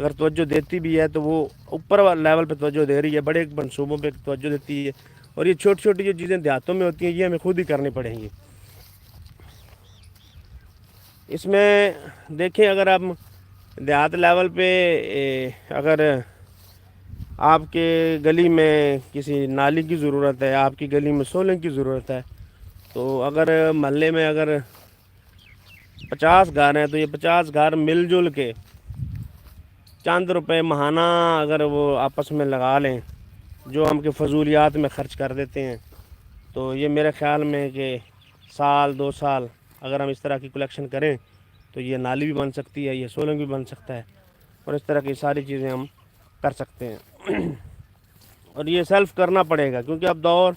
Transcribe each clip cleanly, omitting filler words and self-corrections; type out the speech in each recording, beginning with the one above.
اگر توجہ دیتی بھی ہے تو وہ اوپر والے لیول پہ توجہ دے رہی ہے، بڑے منصوبوں پہ توجہ دیتی ہے، اور یہ چھوٹی چھوٹی جو چیزیں دیہاتوں میں ہوتی ہیں یہ ہمیں خود ہی کرنی پڑیں گی۔ اس میں دیکھیں، اگر آپ دیہات لیول پہ اگر آپ کے گلی میں کسی نالی کی ضرورت ہے، آپ کی گلی میں سولنگ کی ضرورت ہے، تو اگر محلے میں اگر 50 گھر ہیں تو یہ 50 گھر مل جل کے چند روپے ماہانہ اگر وہ آپس میں لگا لیں، جو ہم کے فضولیات میں خرچ کر دیتے ہیں، تو یہ میرے خیال میں کہ سال 2 سال اگر ہم اس طرح کی کلیکشن کریں تو یہ نالی بھی بن سکتی ہے، یہ سولنگ بھی بن سکتا ہے، اور اس طرح کی ساری چیزیں ہم کر سکتے ہیں۔ اور یہ سیلف کرنا پڑے گا، کیونکہ اب دور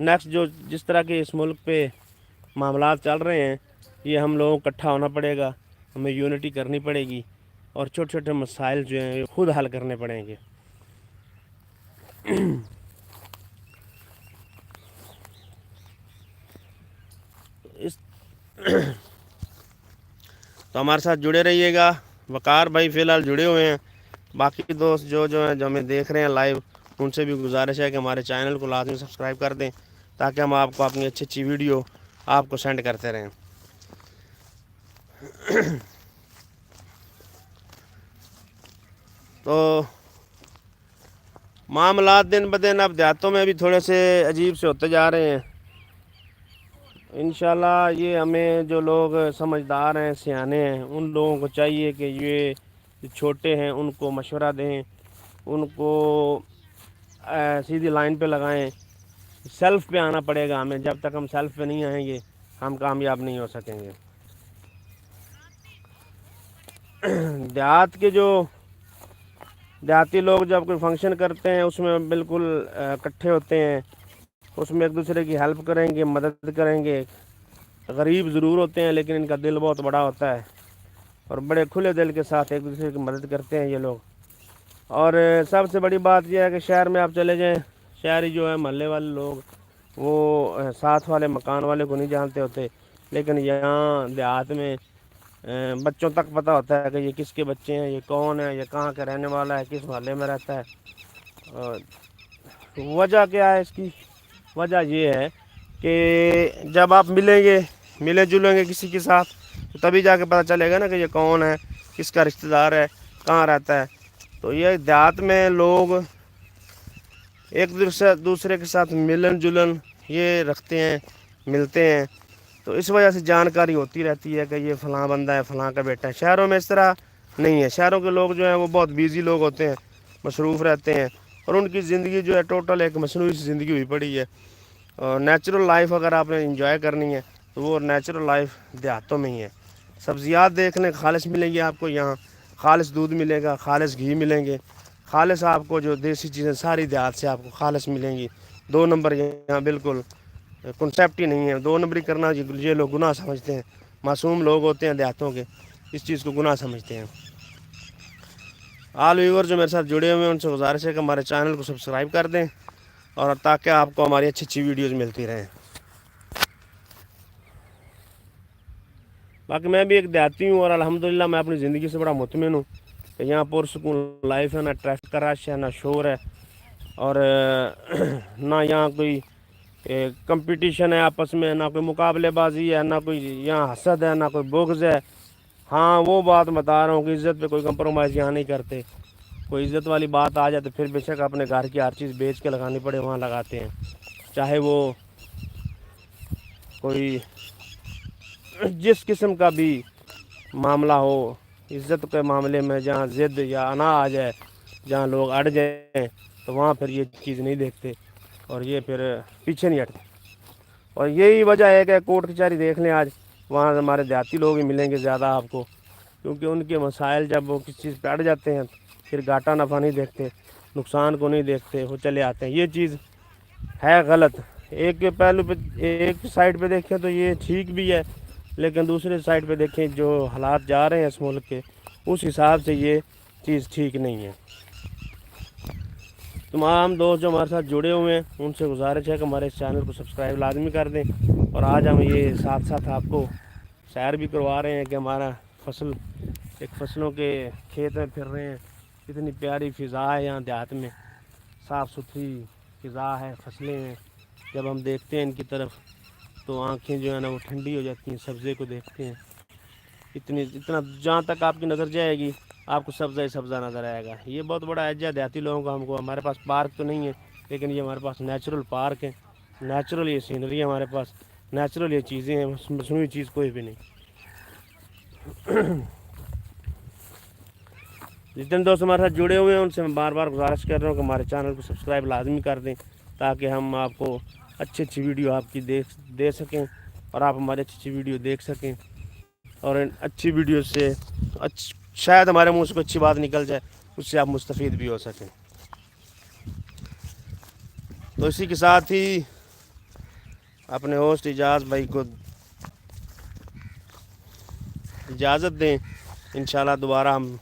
نیکسٹ جو جس طرح کے اس ملک پہ معاملات چل رہے ہیں، یہ ہم لوگوں کو اکٹھا ہونا پڑے گا، ہمیں یونٹی کرنی پڑے گی، اور چھوٹے چھوٹے مسائل جو ہیں یہ خود حل کرنے پڑیں گے۔ تو ہمارے ساتھ جڑے رہیے گا۔ وقار بھائی فی الحال جڑے ہوئے ہیں، باقی دوست جو ہیں جو ہمیں دیکھ رہے ہیں لائیو، ان سے بھی گزارش ہے کہ ہمارے چینل کو لازمی سبسکرائب کر دیں، تاکہ ہم آپ کو اپنی اچھی اچھی ویڈیو آپ کو سینڈ کرتے رہیں۔ تو معاملات دن بدن اب دیہاتوں میں بھی تھوڑے سے عجیب سے ہوتے جا رہے ہیں۔ انشاءاللہ یہ ہمیں جو لوگ سمجھدار ہیں، سیانے ہیں، ان لوگوں کو چاہیے کہ یہ چھوٹے ہیں ان کو مشورہ دیں، ان کو سیدھی لائن پہ لگائیں۔ سیلف پہ آنا پڑے گا ہمیں، جب تک ہم سیلف پہ نہیں آئیں گے ہم کامیاب نہیں ہو سکیں گے۔ دیہاتی لوگ جب کوئی فنکشن کرتے ہیں اس میں بالکل اکٹھے ہوتے ہیں، اس میں ایک دوسرے کی ہیلپ کریں گے، مدد کریں گے۔ غریب ضرور ہوتے ہیں لیکن ان کا دل بہت بڑا ہوتا ہے، اور بڑے کھلے دل کے ساتھ ایک دوسرے کی مدد کرتے ہیں یہ لوگ۔ اور سب سے بڑی بات یہ ہے کہ شہر میں آپ چلے جائیں، شہری جو ہے محلے والے لوگ وہ ساتھ والے مکان والے کو نہیں جانتے ہوتے، لیکن یہاں دیہات میں بچوں تک پتہ ہوتا ہے کہ یہ کس کے بچے ہیں، یہ کون ہے، یہ کہاں کا رہنے والا ہے، کس محلے میں رہتا ہے۔ اور وجہ کیا ہے اس کی؟ وجہ یہ ہے کہ جب آپ ملیں جلیں گے کسی کے ساتھ، تو تبھی جا کے پتہ چلے گا نا کہ یہ کون ہے، کس کا رشتہ دار ہے، کہاں رہتا ہے۔ تو یہ دیہات میں لوگ ایک دوسرے کے ساتھ ملن جلن یہ رکھتے ہیں، ملتے ہیں، تو اس وجہ سے جانکاری ہوتی رہتی ہے کہ یہ فلاں بندہ ہے، فلاں کا بیٹا ہے۔ شہروں میں اس طرح نہیں ہے، شہروں کے لوگ جو ہیں وہ بہت بیزی لوگ ہوتے ہیں، مصروف رہتے ہیں، اور ان کی زندگی جو ہے ٹوٹل ایک مصنوعی زندگی ہوئی پڑی ہے۔ اور نیچرل لائف اگر آپ نے انجوائے کرنی ہے تو وہ نیچرل لائف دیہاتوں میں ہی ہے۔ سبزیات دیکھ لیں، خالص ملیں گی آپ کو یہاں، خالص دودھ ملے گا، خالص گھی ملیں گے، خالص آپ کو جو دیسی چیزیں ساری دیہات سے آپ کو خالص ملیں گی۔ 2 نمبر یہاں بالکل کنسیپٹ ہی نہیں ہے، 2 نمبری کرنا یہ لوگ گناہ سمجھتے ہیں۔ معصوم لوگ ہوتے ہیں دیہاتوں کے، اس چیز کو گناہ سمجھتے ہیں۔ آل ویور جو میرے ساتھ جڑے ہوئے ہیں ان سے گزارش ہے کہ ہمارے چینل کو سبسکرائب کر دیں، اور تاکہ آپ کو ہماری اچھی اچھی ویڈیوز ملتی رہیں۔ باقی میں بھی ایک دیہاتی ہوں، اور الحمدللہ میں اپنی زندگی سے بڑا مطمئن ہوں کہ یہاں پرسکون لائف ہے، نہ ٹریفک کا رش ہے، نہ شور ہے، اور نہ یہاں کوئی کمپٹیشن ہے آپس میں، نہ کوئی مقابلے بازی ہے، نہ کوئی یہاں حسد ہے، نہ کوئی بغض ہے۔ ہاں وہ بات بتا رہا ہوں کہ عزت پہ کوئی کمپرومائز یہاں نہیں کرتے۔ کوئی عزت والی بات آ جائے تو پھر بے شک اپنے گھر کی ہر چیز بیچ کے لگانی پڑے وہاں لگاتے ہیں، چاہے وہ کوئی جس قسم کا بھی معاملہ ہو۔ عزت کے معاملے میں جہاں ضد یا انا آ جائے، جہاں لوگ اڑ جائیں، تو وہاں پھر یہ چیز نہیں دیکھتے، اور یہ پھر پیچھے نہیں ہٹتے۔ اور یہی وجہ ہے کہ کورٹ کچہری دیکھ لیں آج، وہاں ہمارے دیہاتی لوگ ہی ملیں گے زیادہ آپ کو، کیونکہ ان کے مسائل جب وہ کسی چیز پہ اڑ جاتے ہیں پھر گھاٹا نفع نہیں دیکھتے، نقصان کو نہیں دیکھتے، وہ چلے آتے ہیں۔ یہ چیز ہے غلط۔ ایک پہلو پہ، ایک سائڈ پہ دیکھیں تو یہ ٹھیک بھی ہے، لیکن دوسرے سائڈ پہ دیکھیں جو حالات جا رہے ہیں اس ملک کے، اس حساب سے یہ چیز ٹھیک نہیں ہے۔ تمام دوست جو ہمارے ساتھ جڑے ہوئے ہیں ان سے گزارش ہے کہ ہمارے اس چینل کو سبسکرائب لازمی کر دیں، اور آج ہم یہ ساتھ ساتھ آپ کو سیر بھی کروا رہے ہیں کہ ہمارا فصلوں کے کھیت میں پھر رہے ہیں، اتنی پیاری فضا ہے یہاں دیہات میں، صاف ستھری فضا ہے، فصلیں ہیں. جب ہم دیکھتے ہیں ان کی طرف تو آنکھیں جو ہے نا وہ ٹھنڈی ہو جاتی ہیں. سبزے کو دیکھتے ہیں، اتنا جہاں تک آپ کی نظر جائے گی آپ کو سبزہ ہی سبزہ نظر آئے گا. یہ بہت بڑا اعزاز دیہاتی لوگوں کا ہم کو. ہمارے پاس پارک تو نہیں ہے لیکن یہ ہمارے پاس نیچرل پارک ہے، نیچرل یہ سینری ہے ہمارے پاس، نیچرل یہ چیزیں ہیں، مصنوعی چیز کوئی بھی نہیں. جتنے دوست ہمارے ساتھ جڑے ہوئے ہیں ان سے میں بار بار گزارش کر رہا ہوں کہ ہمارے چینل کو سبسکرائب لازمی کر دیں تاکہ ہم آپ کو اچھی اچھی ویڈیو آپ کی دے سکیں اور آپ ہماری اچھی اچھی ویڈیو دیکھ سکیں. اور ان اچھی ویڈیو سے شاید ہمارے منہ سے کوئی اچھی بات نکل جائے، اس سے آپ مستفید بھی ہو سکیں. تو اسی کے ساتھ ہی اپنے ہوسٹ اجاز بھائی کو اجازت دیں. انشاءاللہ دوبارہ ہم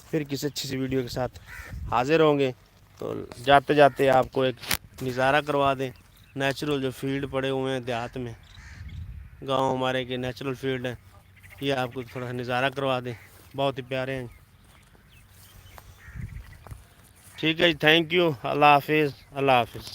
پھر کسی اچھی سی ویڈیو کے ساتھ حاضر ہوں گے. تو جاتے جاتے آپ کو ایک نظارہ کروا دیں. نیچرل جو فیلڈ پڑے ہوئے ہیں دیہات میں، گاؤں ہمارے کے نیچرل فیلڈ ہیں، یہ آپ کو تھوڑا سا نظارہ کروا دیں. بہت ہی پیارے ہیں. ٹھیک ہے جی، تھینک یو. اللہ حافظ. اللہ حافظ.